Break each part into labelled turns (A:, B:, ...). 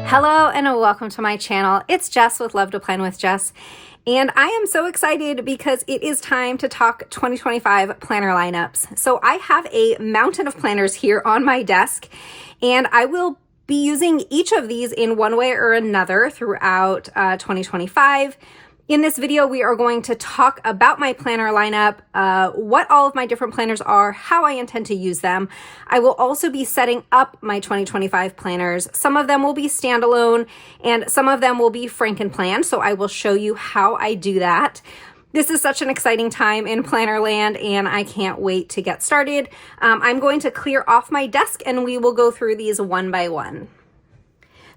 A: Hello and welcome to my channel. It's Jess with Love to Plan with Jess, and I am so excited because it is time to talk 2025 planner lineups. So I have a mountain of planners here on my desk, and I will be using each of these in one way or another throughout 2025. In this video, we are going to talk about my planner lineup, what all of my different planners are, how I intend to use them. I will also be setting up my 2025 planners. Some of them will be standalone and some of them will be Frankenplan, so I will show you how I do that. This is such an exciting time in planner land and I can't wait to get started. I'm going to clear off my desk and we will go through these one by one.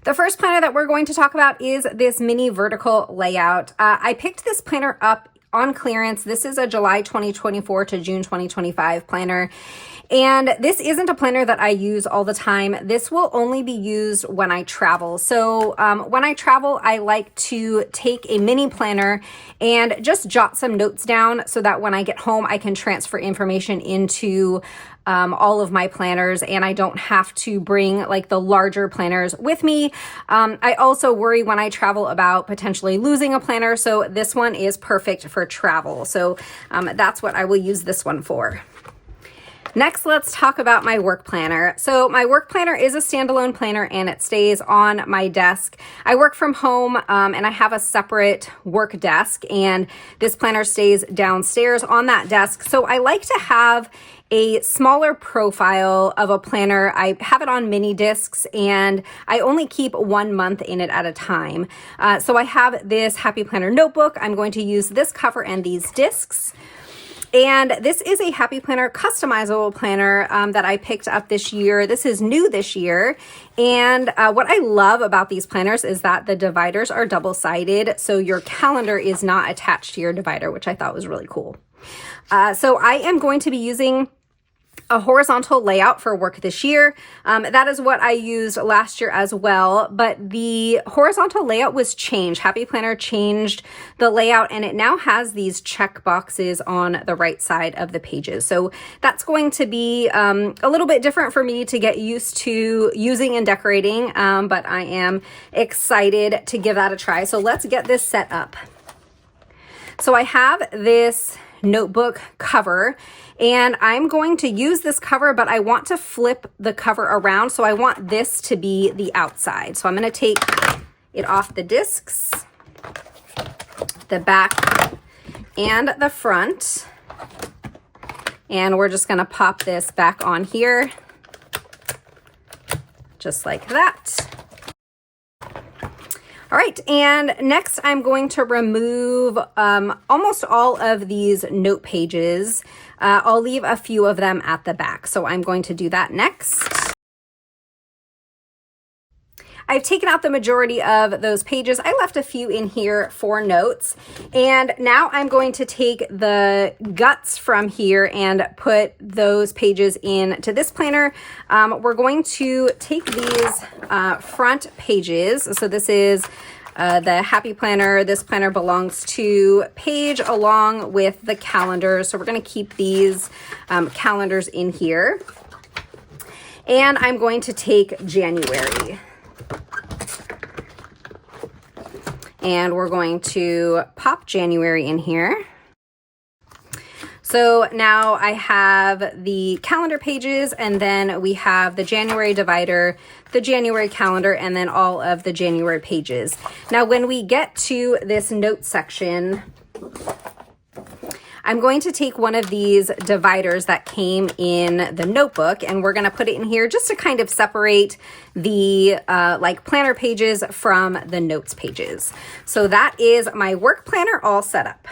A: The first planner that we're going to talk about is this mini vertical layout. I picked this planner up on clearance. This is a July 2024 to June 2025 planner. And this isn't a planner that I use all the time. This will only be used when I travel. So when I travel, I like to take a mini planner and just jot some notes down so that when I get home, I can transfer information into all of my planners and I don't have to bring like the larger planners with me. I also worry when I travel about potentially losing a planner. So this one is perfect for travel. So that's what I will use this one for. Next, let's talk about my work planner. So my work planner is a standalone planner and it stays on my desk. I work from home and I have a separate work desk, and this planner stays downstairs on that desk. So I like to have a smaller profile of a planner. I have it on mini discs and I only keep 1 month in it at a time. So I have this Happy Planner notebook. I'm going to use this cover and these discs. And this is a Happy Planner customizable planner that I picked up this year. This is new this year. And what I love about these planners is that the dividers are double-sided, so your calendar is not attached to your divider, which I thought was really cool. So I am going to be using a horizontal layout for work this year. That is what I used last year as well, but the horizontal layout was changed. Happy Planner changed the layout and it now has these check boxes on the right side of the pages. So that's going to be a little bit different for me to get used to using and decorating, but I am excited to give that a try. So let's get this set up. So I have this notebook cover and I'm going to use this cover, but I want to flip the cover around. So I want this to be the outside. So I'm going to take it off the discs, the back and the front, and we're just going to pop this back on here just like that. All right, and next I'm going to remove almost all of these note pages. I'll leave a few of them at the back, so I'm going to do that next. I've taken out the majority of those pages. I left a few in here for notes. And now I'm going to take the guts from here and put those pages into this planner. We're going to take these front pages. So this is the Happy Planner. This planner belongs to page along with the calendar. So we're going to keep these calendars in here. And I'm going to take January. And we're going to pop January in here. So now I have the calendar pages, and then we have the January divider, the January calendar, and then all of the January pages. Now, when we get to this note section, I'm going to take one of these dividers that came in the notebook and we're going to put it in here just to kind of separate the like planner pages from the notes pages. So that is my work planner all set up.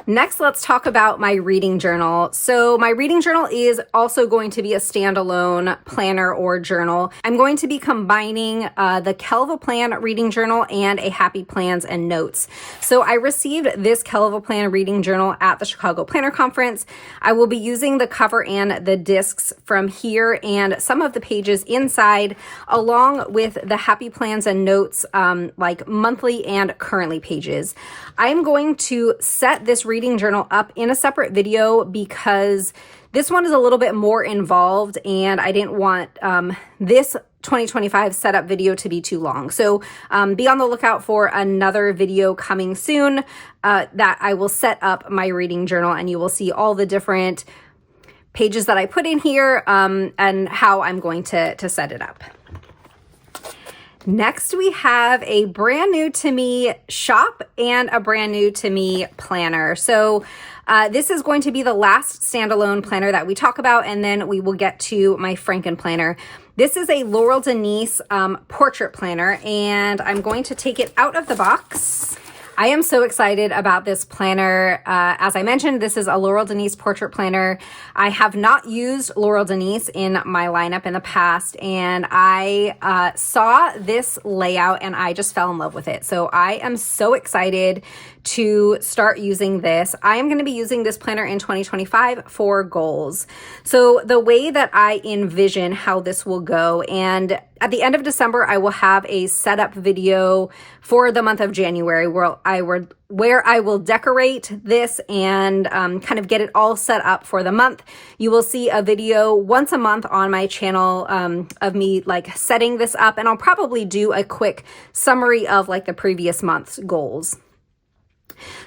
A: Next, let's talk about my reading journal. So my reading journal is also going to be a standalone planner or journal. I'm going to be combining the Kelva Plan reading journal and a Happy Plans and Notes. So I received this Kelva Plan reading journal at the Chicago Planner Conference. I will be using the cover and the discs from here and some of the pages inside, along with the Happy Plans and Notes, like monthly and currently pages. I'm going to set this reading journal up in a separate video because this one is a little bit more involved and I didn't want this 2025 setup video to be too long. So be on the lookout for another video coming soon that I will set up my reading journal, and you will see all the different pages that I put in here and how I'm going to set it up. Next, we have a brand new to me shop and a brand new to me planner. So this is going to be the last standalone planner that we talk about, and then we will get to my Frankenplanner. This is a Laurel Denise portrait planner, and I'm going to take it out of the box. I am so excited about this planner. As I mentioned, this is a Laurel Denise portrait planner. I have not used Laurel Denise in my lineup in the past, and I saw this layout and I just fell in love with it. So I am so excited to start using this. I am going to be using this planner in 2025 for goals. So the way that I envision how this will go, and at the end of December, I will have a setup video for the month of January where I will decorate this and kind of get it all set up for the month. You will see a video once a month on my channel of me like setting this up, and I'll probably do a quick summary of like the previous month's goals.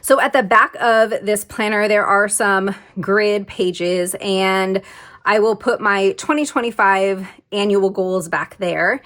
A: So at the back of this planner, there are some grid pages, and I will put my 2025 annual goals back there.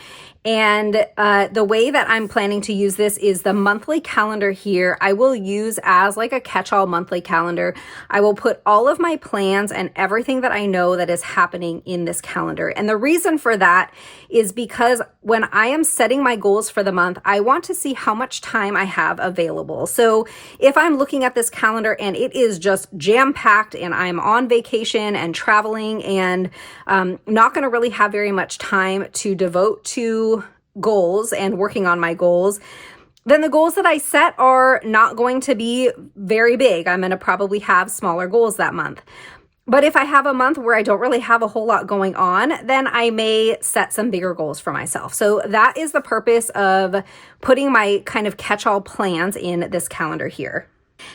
A: And the way that I'm planning to use this is the monthly calendar here. I will use as like a catch-all monthly calendar. I will put all of my plans and everything that I know that is happening in this calendar. And the reason for that is because when I am setting my goals for the month, I want to see how much time I have available. So if I'm looking at this calendar and it is just jam-packed and I'm on vacation and traveling and not going to really have very much time to devote to goals and working on my goals, then the goals that I set are not going to be very big. I'm going to probably have smaller goals that month. But if I have a month where I don't really have a whole lot going on, then I may set some bigger goals for myself. So that is the purpose of putting my kind of catch-all plans in this calendar here.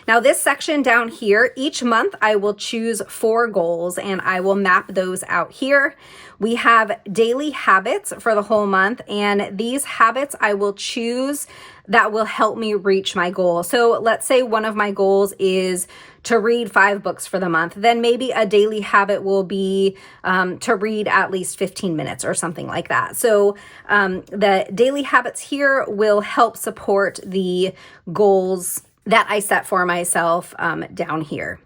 A: Now this section down here, each month I will choose 4 goals and I will map those out here. We have daily habits for the whole month, and these habits I will choose that will help me reach my goal. So let's say one of my goals is to read 5 books for the month, then maybe a daily habit will be to read at least 15 minutes or something like that. So the daily habits here will help support the goals that I set for myself down here.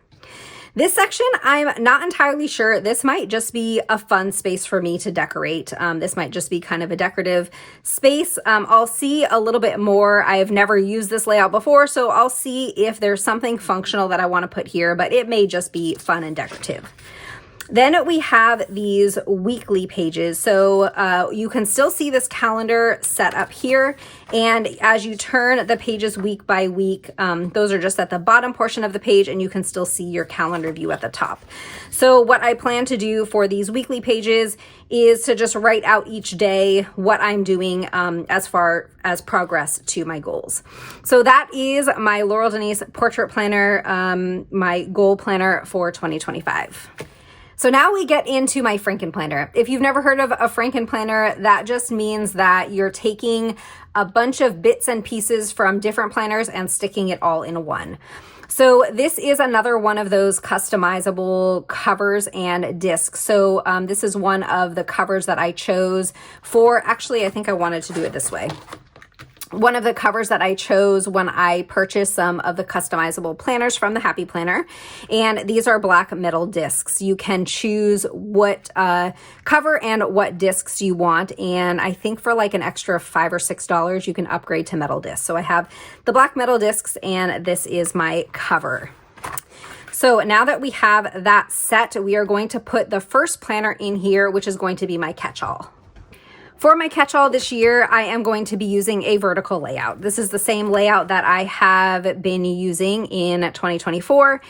A: This section, I'm not entirely sure. This might just be a fun space for me to decorate. This might just be kind of a decorative space. I'll see a little bit more. I have never used this layout before, so I'll see if there's something functional that I want to put here, but it may just be fun and decorative. Then we have these weekly pages. So you can still see this calendar set up here. And as you turn the pages week by week, those are just at the bottom portion of the page, and you can still see your calendar view at the top. So what I plan to do for these weekly pages is to just write out each day what I'm doing as far as progress to my goals. So that is my Laurel Denise Portrait Planner, my goal planner for 2025. So now we get into my Frankenplanner. If you've never heard of a Frankenplanner, that just means that you're taking a bunch of bits and pieces from different planners and sticking it all in one. So this is another one of those customizable covers and discs. So this is one of the covers that I chose for, actually, I think I wanted to do it this way. One of the covers that I chose when I purchased some of the customizable planners from the Happy Planner, and these are black metal discs. You can choose what cover and what discs you want, and I think for like an extra $5 or $6 you can upgrade to metal discs. So I have the black metal discs, and this is my cover. So now that we have that set, we are going to put the first planner in here, which is going to be my catch-all. For my catch-all this year, I am going to be using a vertical layout. This is the same layout that I have been using in 2024.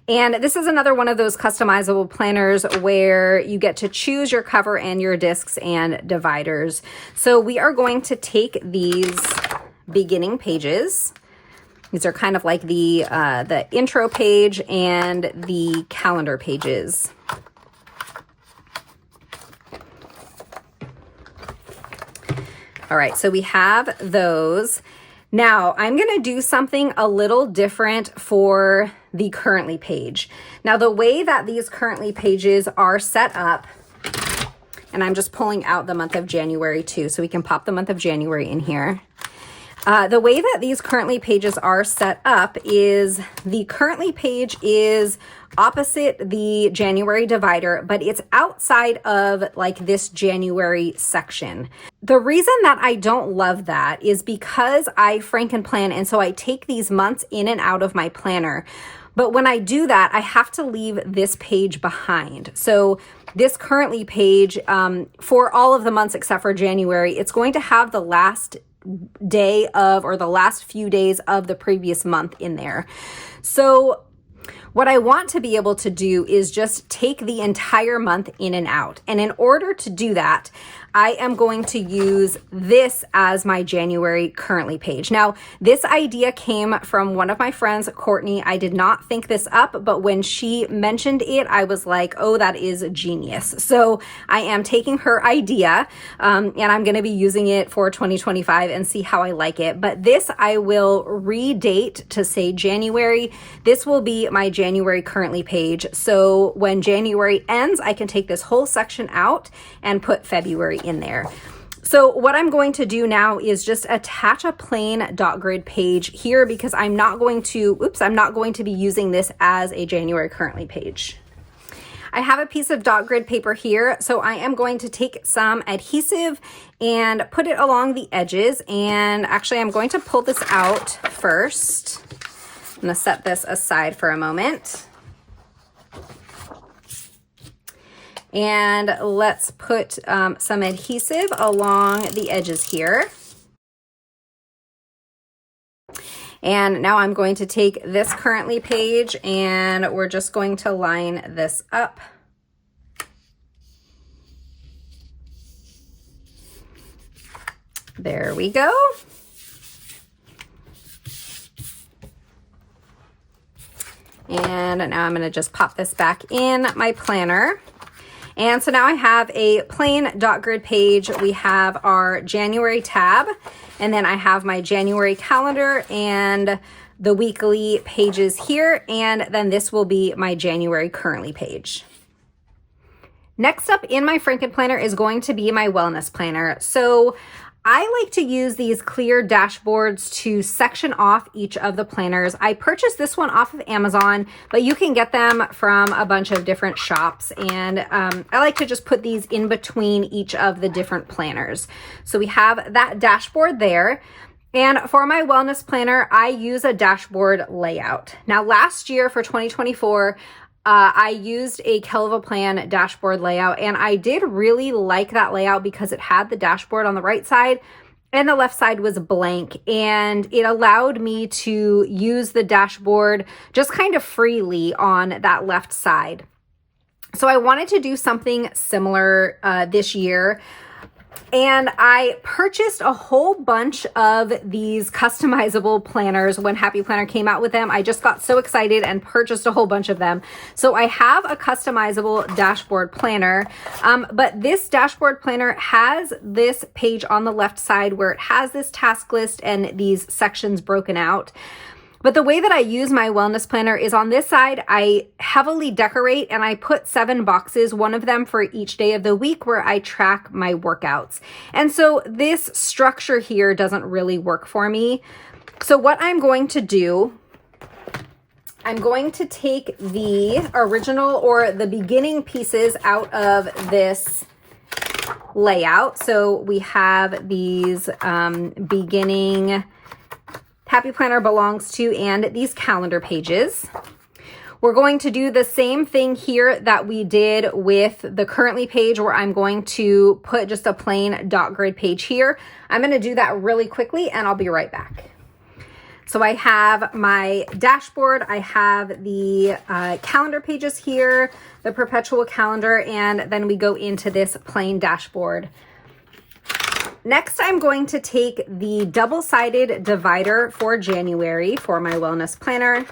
A: And this is another one of those customizable planners where you get to choose your cover and your discs and dividers. So we are going to take these beginning pages. These are kind of like the intro page and the calendar pages. All right, so we have those. Now I'm going to do something a little different for the currently page. Now the way that these currently pages are set up, and I'm just pulling out the month of January too, so we can pop the month of January in here. The way that these currently pages are set up is the currently page is opposite the January divider, but it's outside of like this January section. The reason that I don't love that is because I Frankenplan, and so I take these months in and out of my planner. But when I do that, I have to leave this page behind. So this currently page, for all of the months except for January, it's going to have the last day of, or the last few days of the previous month in there. So what I want to be able to do is just take the entire month in and out. And in order to do that, I am going to use this as my January currently page. Now, this idea came from one of my friends, Courtney. I did not think this up, but when she mentioned it, I was like, oh, that is genius. So I am taking her idea, and I'm going to be using it for 2025 and see how I like it. But this I will redate to say January. This will be my January currently page. So when January ends, I can take this whole section out and put February in there. So what I'm going to do now is just attach a plain dot grid page here, because I'm not going to be using this as a January currently page. I have a piece of dot grid paper here, so I am going to take some adhesive and put it along the edges. And actually, I'm going to pull this out first. I'm going to set this aside for a moment. And let's put some adhesive along the edges here. And now I'm going to take this currently page and we're just going to line this up. There we go. And now I'm going to just pop this back in my planner. And so now I have a plain dot grid page. We have our January tab, and then I have my January calendar and the weekly pages here, and then this will be my January currently page. Next up in my Frankenplanner is going to be my wellness planner. So I like to use these clear dashboards to section off each of the planners. I purchased this one off of Amazon, but you can get them from a bunch of different shops. And I like to just put these in between each of the different planners. So we have that dashboard there. And for my wellness planner, I use a dashboard layout. Now, last year for 2024, I used a Kelva Plan dashboard layout, and I did really like that layout because it had the dashboard on the right side and the left side was blank, and it allowed me to use the dashboard just kind of freely on that left side. So I wanted to do something similar this year. And I purchased a whole bunch of these customizable planners when Happy Planner came out with them. I just got so excited and purchased a whole bunch of them. So I have a customizable dashboard planner, but this dashboard planner has this page on the left side where it has this task list and these sections broken out. But the way that I use my wellness planner is on this side, I heavily decorate and I put 7 boxes, one of them for each day of the week, where I track my workouts. And so this structure here doesn't really work for me. So what I'm going to do, I'm going to take the original or the beginning pieces out of this layout. So we have these beginning Happy Planner belongs to and these calendar pages. We're going to do the same thing here that we did with the currently page, where I'm going to put just a plain dot grid page here. I'm going to do that really quickly and I'll be right back. So I have my dashboard, I have the calendar pages here, the perpetual calendar, and then we go into this plain dashboard. Next, I'm going to take the double-sided divider for January for my wellness planner.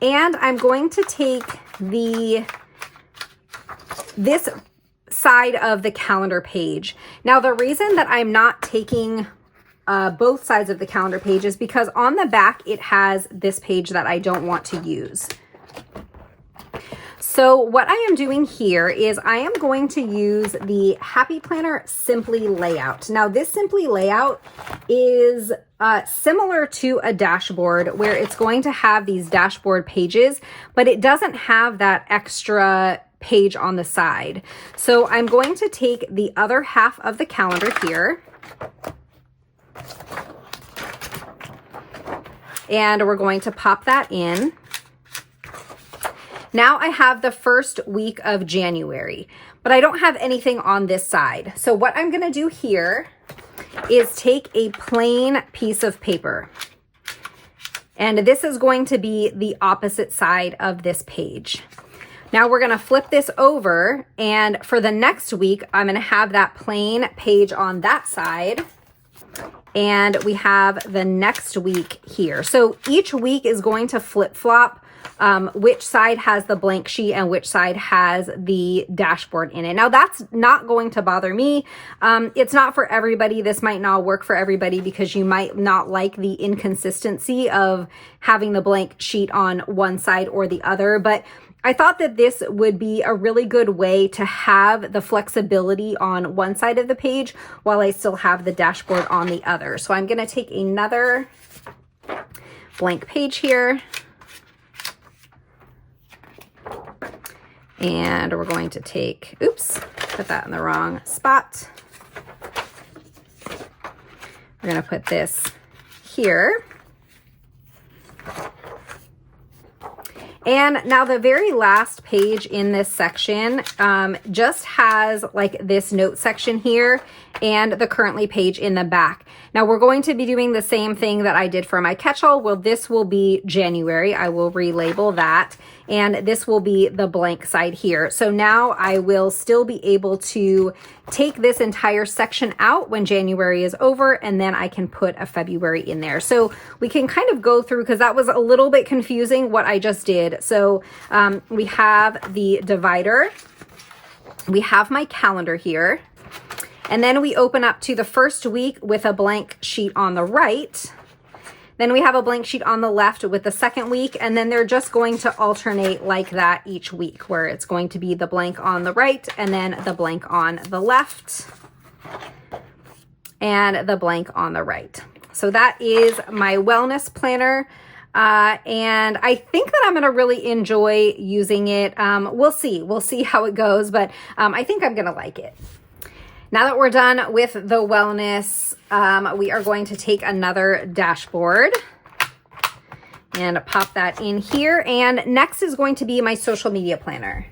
A: And I'm going to take this side of the calendar page. Now, the reason that I'm not taking both sides of the calendar page is because on the back, it has this page that I don't want to use. So what I am doing here is I am going to use the Happy Planner Simply layout. Now this Simply layout is similar to a dashboard where it's going to have these dashboard pages, but it doesn't have that extra page on the side. So I'm going to take the other half of the calendar here, and we're going to pop that in. Now I have the first week of January, but I don't have anything on this side. So what I'm going to do here is take a plain piece of paper, and this is going to be the opposite side of this page. Now we're going to flip this over, and for the next week, I'm going to have that plain page on that side, and we have the next week here. So each week is going to flip-flop which side has the blank sheet and which side has the dashboard in it. Now that's not going to bother me. It's not for everybody. This might not work for everybody because you might not like the inconsistency of having the blank sheet on one side or the other, but I thought that this would be a really good way to have the flexibility on one side of the page while I still have the dashboard on the other. So I'm going to take another blank page here, and we're going to take, oops, put that in the wrong spot. We're going to put this here. And now the very last page in this section just has like this note section here and the currently page in the back. Now we're going to be doing the same thing that I did for my catch-all. Well, this will be January. I will relabel that, and this will be the blank side here. So now I will still be able to take this entire section out when January is over, and then I can put a February in there. So we can kind of go through, because that was a little bit confusing what I just did. So we have the divider, we have my calendar here, and then we open up to the first week with a blank sheet on the right. Then we have a blank sheet on the left with the second week, and then they're just going to alternate like that each week, where it's going to be the blank on the right and then the blank on the left and the blank on the right. So that is my wellness planner. And I think that I'm going to really enjoy using it. We'll see how it goes, but I think I'm going to like it. Now that we're done with the wellness, we are going to take another dashboard and pop that in here. And next is going to be my social media planner.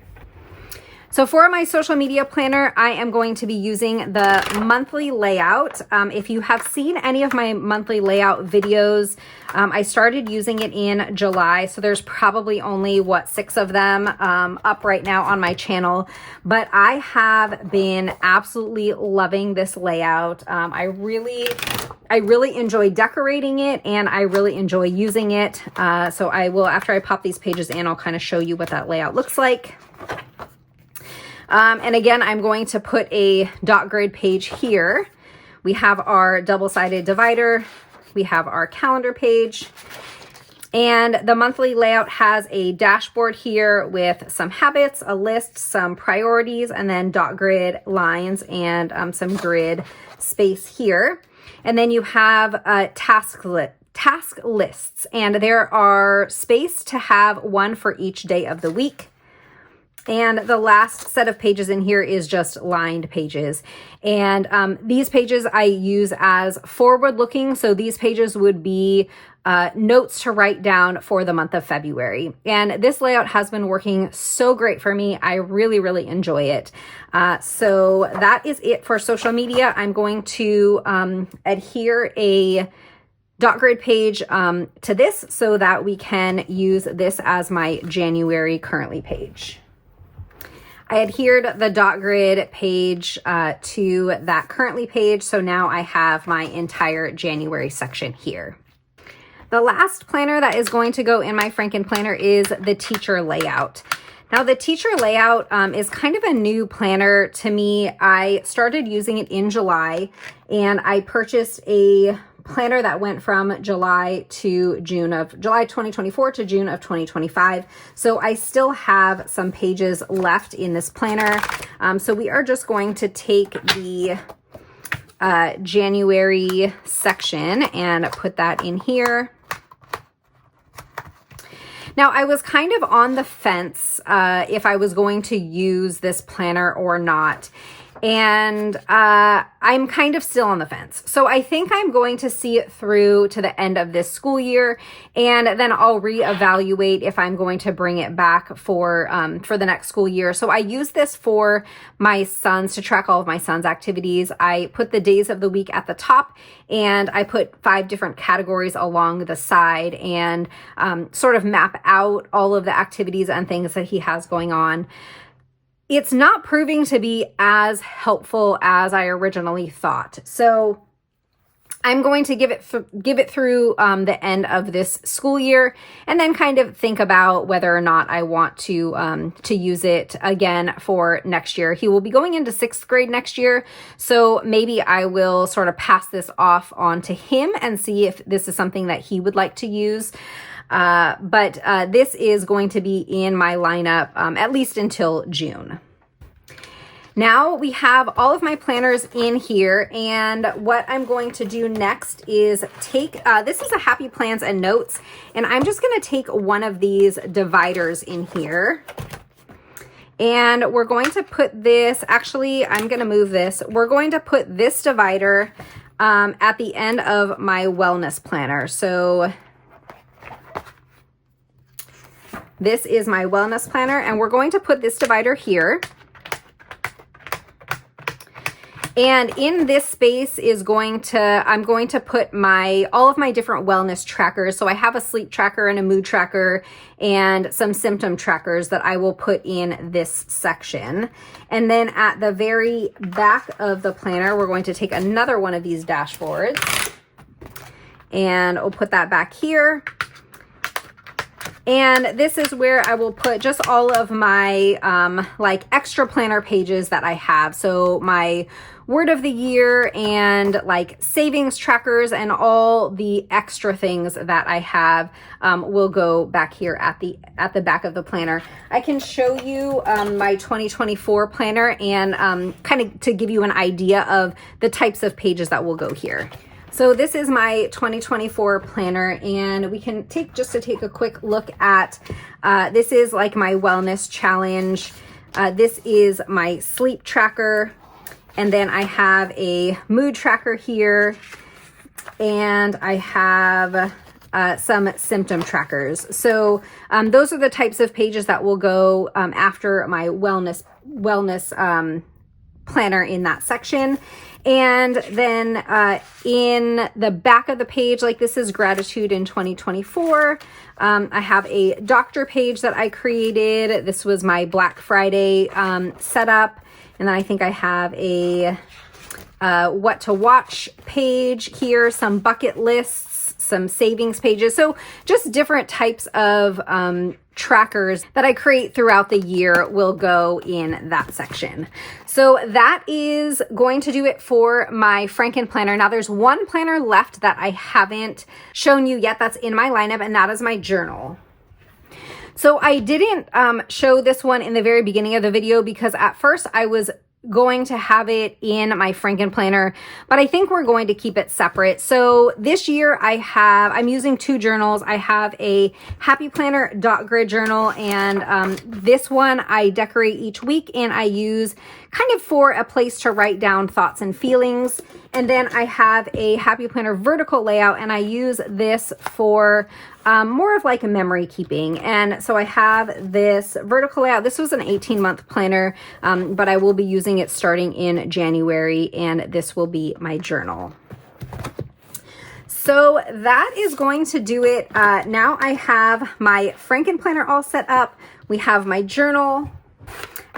A: So for my social media planner, I am going to be using the monthly layout. If you have seen any of my monthly layout videos, I started using it in July. So there's probably only, 6 of them up right now on my channel. But I have been absolutely loving this layout. I really enjoy decorating it, and I really enjoy using it. So I will, after I pop these pages in, I'll kind of show you what that layout looks like. And again, I'm going to put a dot grid page here. We have our double-sided divider. We have our calendar page. And the monthly layout has a dashboard here with some habits, a list, some priorities, and then dot grid lines and some grid space here. And then you have task lists, and there are space to have one for each day of the week. And the last set of pages in here is just lined pages. And these pages I use as forward-looking. So these pages would be notes to write down for the month of February. And this layout has been working so great for me. I really, really enjoy it. So that is it for social media. I'm going to adhere a dot grid page to this so that we can use this as my January currently page. I adhered the dot grid page to that currently page, so now I have my entire January section here. The last planner that is going to go in my Frankenplanner is the teacher layout. Now the teacher layout is kind of a new planner to me. I started using it in July, and I purchased a planner that went from July 2024 to June of 2025. So I still have some pages left in this planner. So we are just going to take the January section and put that in here. Now, I was kind of on the fence if I was going to use this planner or not. And I'm kind of still on the fence. So I think I'm going to see it through to the end of this school year, and then I'll reevaluate if I'm going to bring it back for the next school year. So I use this for my sons, to track all of my sons' activities. I put the days of the week at the top, and I put 5 different categories along the side, and sort of map out all of the activities and things that he has going on. It's not proving to be as helpful as I originally thought. So I'm going to give it through the end of this school year, and then kind of think about whether or not I want to use it again for next year. He will be going into 6th grade next year, so maybe I will sort of pass this off on to him and see if this is something that he would like to use. But this is going to be in my lineup at least until June. Now we have all of my planners in here, and what I'm going to do next is take, this is a Happy Plans and Notes, and I'm just going to take one of these dividers in here. And we're going to put this, actually, I'm going to move this. We're going to put this divider at the end of my wellness planner. So this is my wellness planner, and we're going to put this divider here. And in this space I'm going to put all of my different wellness trackers. So I have a sleep tracker and a mood tracker and some symptom trackers that I will put in this section. And then at the very back of the planner, we're going to take another one of these dashboards, and we'll put that back here. And this is where I will put just all of my like extra planner pages that I have. So my word of the year and like savings trackers and all the extra things that I have will go back here at the back of the planner. I can show you my 2024 planner and kind of to give you an idea of the types of pages that will go here. So this is my 2024 planner, and we can take a quick look at, this is like my wellness challenge. This is my sleep tracker, and then I have a mood tracker here, and I have some symptom trackers. So those are the types of pages that will go after my wellness planner in that section. And then in the back of the page, like this is gratitude in 2024. I have a doctor page that I created. This was my Black Friday setup. And then I think I have a what to watch page here, some bucket lists, some savings pages. So just different types of trackers that I create throughout the year will go in that section. So that is going to do it for my Frankenplanner. Now there's one planner left that I haven't shown you yet that's in my lineup, and that is my journal. So I didn't show this one in the very beginning of the video because at first I was going to have it in my Frankenplanner, but I think we're going to keep it separate. So this year I'm using 2 journals. I have a Happy Planner dot grid journal, and this one I decorate each week, and I use kind of for a place to write down thoughts and feelings. And then I have a Happy Planner vertical layout, and I use this for more of like a memory keeping. And so I have this vertical layout. This was an 18-month planner, but I will be using it starting in January, and this will be my journal. So that is going to do it. Now I have my Frankenplanner all set up. We have my journal.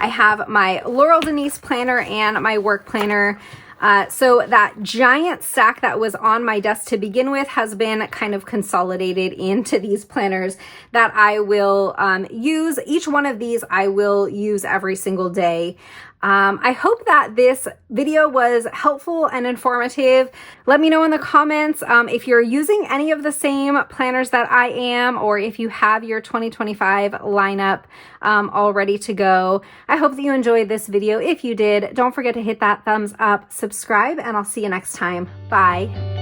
A: I have my Laurel Denise planner and my work planner. So that giant stack that was on my desk to begin with has been kind of consolidated into these planners that I will use. Each one of these I will use every single day. I hope that this video was helpful and informative. Let me know in the comments if you're using any of the same planners that I am, or if you have your 2025 lineup all ready to go. I hope that you enjoyed this video. If you did, don't forget to hit that thumbs up, subscribe, and I'll see you next time. Bye.